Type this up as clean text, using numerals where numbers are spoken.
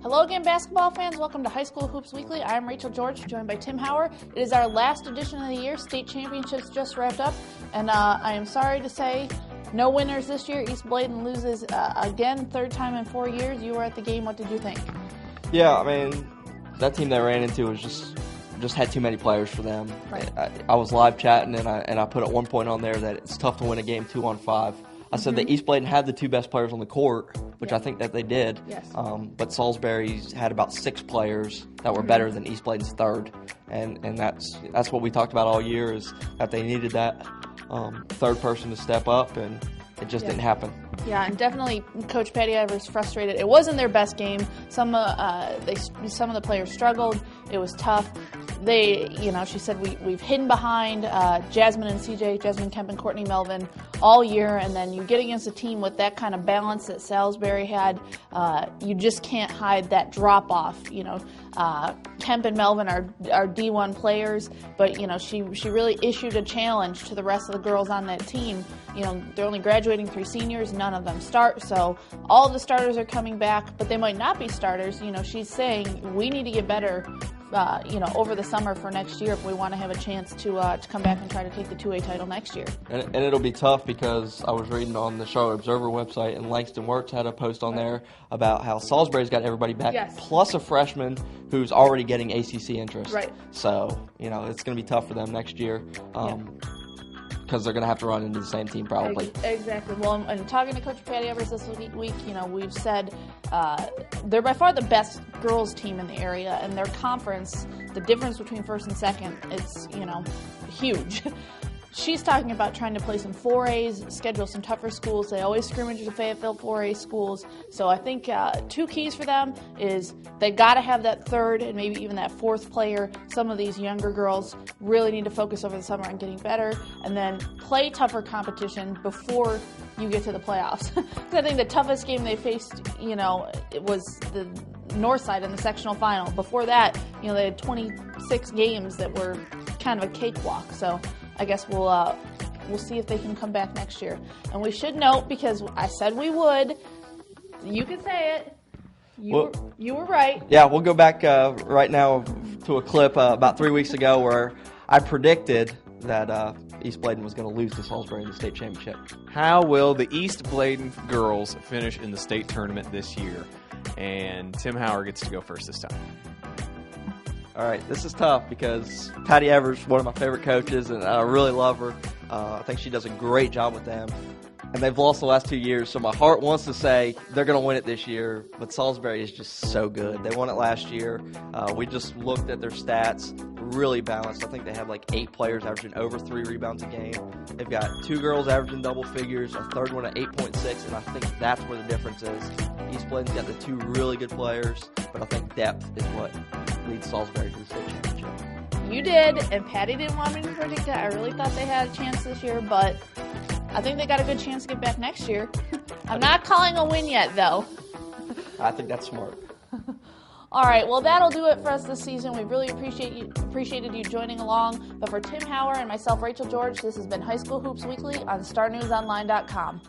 Hello again, basketball fans. Welcome to High School Hoops Weekly. I'm Rachel George, joined by Tim Hauer. It is our last edition of the year. State championships just wrapped up, and I am sorry to say, no winners this year. East Bladen loses again, third time in 4 years. You were at the game. What did you think? Yeah, I mean, that team they ran into was just had too many players for them. Right. I was live chatting, and I put at one point on there that it's tough to win a game 2-on-5. I said that East Bladen had the two best players on the court, which I think that they did. Yes. But Salisbury's had about 6 players that were better than East Bladen's third, and that's what we talked about all year, is that they needed that third person to step up, and it just didn't happen. Yeah, and definitely Coach Patty Ivers frustrated. It wasn't their best game. Some of the players struggled. It was tough. She said we've hidden behind Jasmine and CJ, Jasmine Kemp and Courtney Melvin all year, and then you get against a team with that kind of balance that Salisbury had, you just can't hide that drop off. Kemp and Melvin are D1 players, but she really issued a challenge to the rest of the girls on that team. They're only graduating 3 seniors, none of them start, so all of the starters are coming back, but they might not be starters. She's saying we need to get better over the summer for next year if we want to have a chance to come back and try to take the 2A title next year. And it'll be tough, because I was reading on the Charlotte Observer website, and Langston Wirtz had a post on there about how Salisbury's got everybody back, plus a freshman who's already getting ACC interest. Right. So, it's going to be tough for them next year. Because they're going to have to run into the same team probably. Exactly. Well, and talking to Coach Patty Evers this week, we've said they're by far the best girls team in the area, and their conference, the difference between first and second, it's huge. She's talking about trying to play some 4As, schedule some tougher schools. They always scrimmage the Fayetteville 4A schools. So I think 2 keys for them is they got to have that third and maybe even that fourth player. Some of these younger girls really need to focus over the summer on getting better, and then play tougher competition before you get to the playoffs. Because I think the toughest game they faced, it was the north side in the sectional final. Before that, they had 26 games that were kind of a cakewalk. So I guess we'll see if they can come back next year. And we should note, because I said we would, you can say it. You were right. Yeah, we'll go back right now to a clip about 3 weeks ago where I predicted that East Bladen was going to lose to Salisbury in the state championship. How will the East Bladen girls finish in the state tournament this year? And Tim Hauer gets to go first this time. All right, this is tough because Patty Evers is one of my favorite coaches, and I really love her. I think she does a great job with them. And they've lost the last 2 years, so my heart wants to say they're going to win it this year, but Salisbury is just so good. They won it last year. We just looked at their stats, really balanced. I think they have like 8 players averaging over 3 rebounds a game. They've got 2 girls averaging double figures, a third one at 8.6, and I think that's where the difference is. East Bladen's got the 2 really good players, but I think depth is what leads Salisbury to the state championship. You did, and Patty didn't want me to predict it. I really thought they had a chance this year, but I think they got a good chance to get back next year. I'm not calling a win yet, though. I think that's smart. All right, well, that'll do it for us this season. We really appreciated you joining along. But for Tim Hauer and myself, Rachel George, this has been High School Hoops Weekly on StarNewsOnline.com.